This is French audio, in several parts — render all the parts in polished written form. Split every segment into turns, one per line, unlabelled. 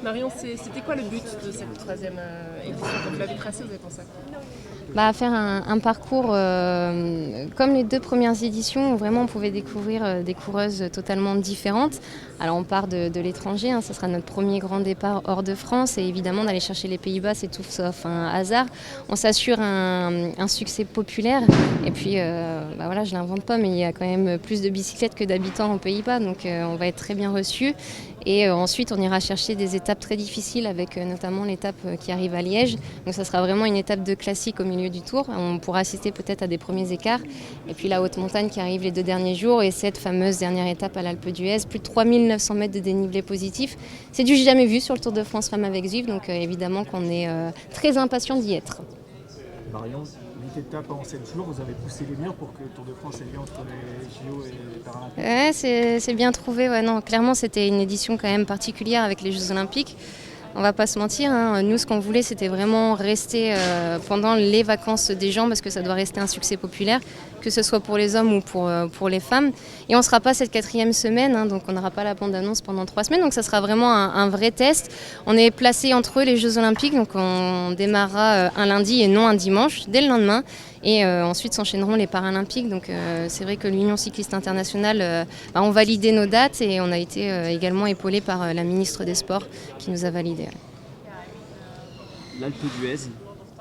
Marion, c'était quoi le but de cette troisième édition? Quand vous l'avez tracé, vous avez pensé à quoi?
Faire un parcours comme les deux premières éditions où vraiment on pouvait découvrir des coureuses totalement différentes. Alors on part de l'étranger, hein, ça sera notre premier grand départ hors de France et évidemment d'aller chercher les Pays-Bas c'est tout sauf un hasard. On s'assure un succès populaire et puis voilà, je l'invente pas mais il y a quand même plus de bicyclettes que d'habitants aux Pays-Bas donc on va être très bien reçus. Et ensuite, on ira chercher des étapes très difficiles avec notamment l'étape qui arrive à Liège. Donc ça sera vraiment une étape de classique au milieu du tour. On pourra assister peut-être à des premiers écarts. Et puis la haute montagne qui arrive les 2 derniers jours et cette fameuse dernière étape à l'Alpe d'Huez, plus de 3900 mètres de dénivelé positif. C'est du jamais vu sur le Tour de France Femmes avec Zwift, donc évidemment qu'on est très impatient d'y être.
Marion, 8 étapes en 7 jours, vous avez poussé les murs pour que le Tour de France ait lieu entre les JO et les Paralympiques.
Ouais, c'est bien trouvé. Ouais, non, clairement, c'était une édition quand même particulière avec les Jeux Olympiques. On va pas se mentir, hein. Nous ce qu'on voulait c'était vraiment rester pendant les vacances des gens parce que ça doit rester un succès populaire, que ce soit pour les hommes ou pour les femmes. Et on ne sera pas cette 4e semaine, hein, donc on n'aura pas la bande-annonce pendant 3 semaines, donc ça sera vraiment un vrai test. On est placé entre les Jeux Olympiques, donc on démarrera un lundi et non un dimanche, dès le lendemain. Et ensuite s'enchaîneront les Paralympiques. Donc c'est vrai que l'Union cycliste internationale ont validé nos dates et on a été également épaulé par la ministre des Sports qui nous a validé.
L'Alpe d'Huez,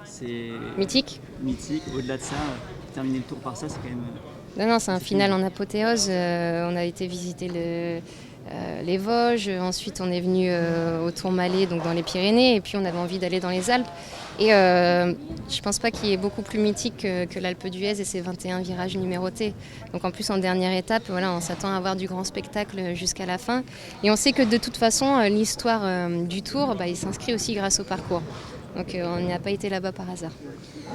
c'est
Mythique.
mythique. Au-delà de ça, terminer le tour par ça, c'est quand même...
Non, c'est un final en apothéose. On a été visiter les Vosges. Ensuite, on est venu au Tourmalet, donc dans les Pyrénées. Et puis, on avait envie d'aller dans les Alpes. Et je ne pense pas qu'il y ait beaucoup plus mythique que l'Alpe d'Huez et ses 21 virages numérotés. Donc en plus, en dernière étape, voilà, on s'attend à avoir du grand spectacle jusqu'à la fin. Et on sait que de toute façon, l'histoire du Tour, il s'inscrit aussi grâce au parcours. Donc on n'y a pas été là-bas par hasard.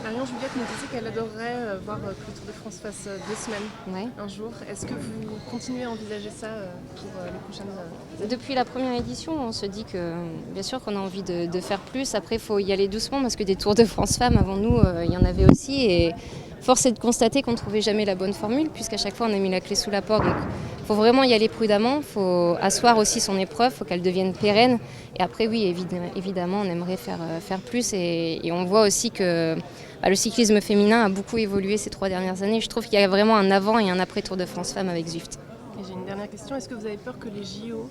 Marion Juliette nous disait qu'elle adorerait voir que le Tour de France fasse 2 semaines un jour. Est-ce que vous continuez à envisager ça pour les prochaines années?
Depuis la première édition, on se dit que bien sûr qu'on a envie de faire plus. Après, il faut y aller doucement parce que des Tours de France femmes avant nous, il y en avait aussi. Et force est de constater qu'on ne trouvait jamais la bonne formule puisqu'à chaque fois on a mis la clé sous la porte. Donc il faut vraiment y aller prudemment, il faut asseoir aussi son épreuve, il faut qu'elle devienne pérenne. Et après oui, évidemment, on aimerait faire plus et on voit aussi que le cyclisme féminin a beaucoup évolué ces 3 dernières années. Je trouve qu'il y a vraiment un avant et un après Tour de France Femmes avec Zwift.
Et j'ai une dernière question, est-ce que vous avez peur que les JO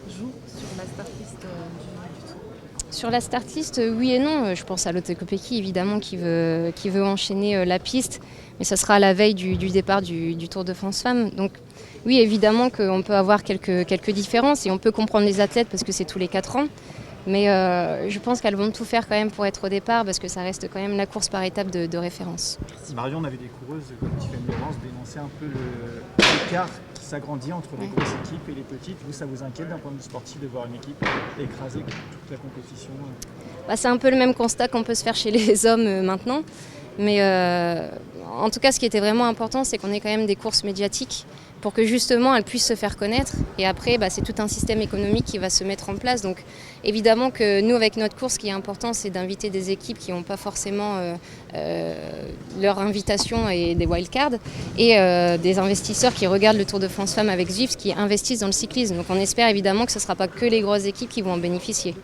jouent sur la start-list du Tour?
Sur la start-list, oui et non. Je pense à Lotte Kopecky, évidemment, qui veut enchaîner la piste. Mais ça sera à la veille du départ du Tour de France Femmes. Donc oui, évidemment qu'on peut avoir quelques différences. Et on peut comprendre les athlètes parce que c'est tous les 4 ans. Mais je pense qu'elles vont tout faire quand même pour être au départ parce que ça reste quand même la course par étape de référence.
Marion, on avait des coureuses comme Tiffany Laurence dénoncer un peu l'écart qui s'agrandit entre les grosses équipes et les petites. Vous, ça vous inquiète d'un point de vue sportif de voir une équipe écraser toute la compétition?
C'est un peu le même constat qu'on peut se faire chez les hommes maintenant. Mais en tout cas, ce qui était vraiment important, c'est qu'on ait quand même des courses médiatiques pour que justement elles puissent se faire connaître. Et après, c'est tout un système économique qui va se mettre en place. Donc évidemment que nous, avec notre course, ce qui est important, c'est d'inviter des équipes qui n'ont pas forcément leur invitation et des wildcards et des investisseurs qui regardent le Tour de France Femmes avec Zwift, qui investissent dans le cyclisme. Donc on espère évidemment que ce ne sera pas que les grosses équipes qui vont en bénéficier.